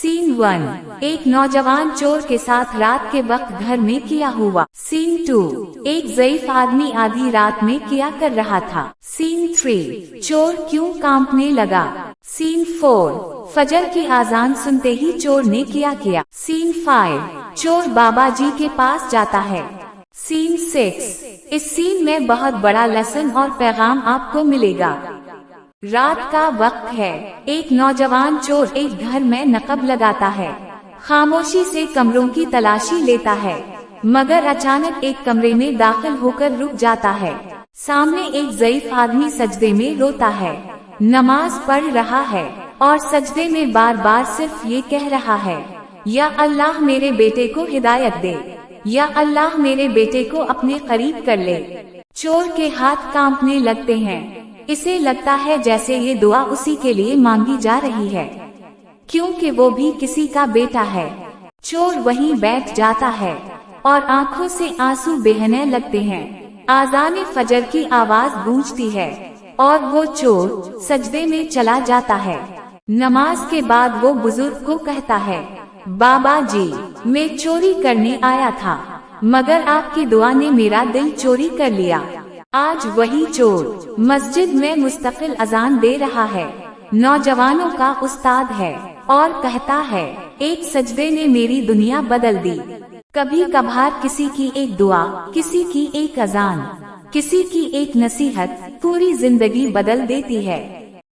Scene 1, एक नौजवान चोर के साथ रात के वक्त घर में क्या हुआ। सीन 2, एक ज़ईफ आदमी आधी रात में क्या कर रहा था। सीन 3, चोर क्यों कांपने लगा। सीन 4, फजर की आजान सुनते ही चोर ने क्या किया। सीन 5, चोर बाबा जी के पास जाता है। सीन 6, इस सीन में बहुत बड़ा लेसन और पैगाम आपको मिलेगा। रात का वक्त है, एक नौजवान चोर एक घर में नकब लगाता है। खामोशी से कमरों की तलाशी लेता है, मगर अचानक एक कमरे में दाखिल होकर रुक जाता है। सामने एक ज़ईफ आदमी सजदे में रोता है, नमाज पढ़ रहा है और सजदे में बार बार सिर्फ ये कह रहा है, या अल्लाह मेरे बेटे को हिदायत दे, या अल्लाह मेरे बेटे को अपने करीब कर ले। चोर के हाथ कांपने लगते हैं, इसे लगता है जैसे ये दुआ उसी के लिए मांगी जा रही है, क्योंकि वो भी किसी का बेटा है। चोर वहीं बैठ जाता है और आंखों से आंसू बहने लगते हैं। आज़ान फजर की आवाज गूंजती है और वो चोर सजदे में चला जाता है। नमाज के बाद वो बुजुर्ग को कहता है, बाबा जी, मैं चोरी करने आया था, मगर आपकी दुआ ने मेरा दिल चोरी कर लिया। आज वही चोर मस्जिद में मुस्तकिल अजान दे रहा है, नौजवानों का उस्ताद है और कहता है, एक सजदे ने मेरी दुनिया बदल दी। कभी कभार किसी की एक दुआ, किसी की एक अजान, किसी की एक नसीहत पूरी जिंदगी बदल देती है।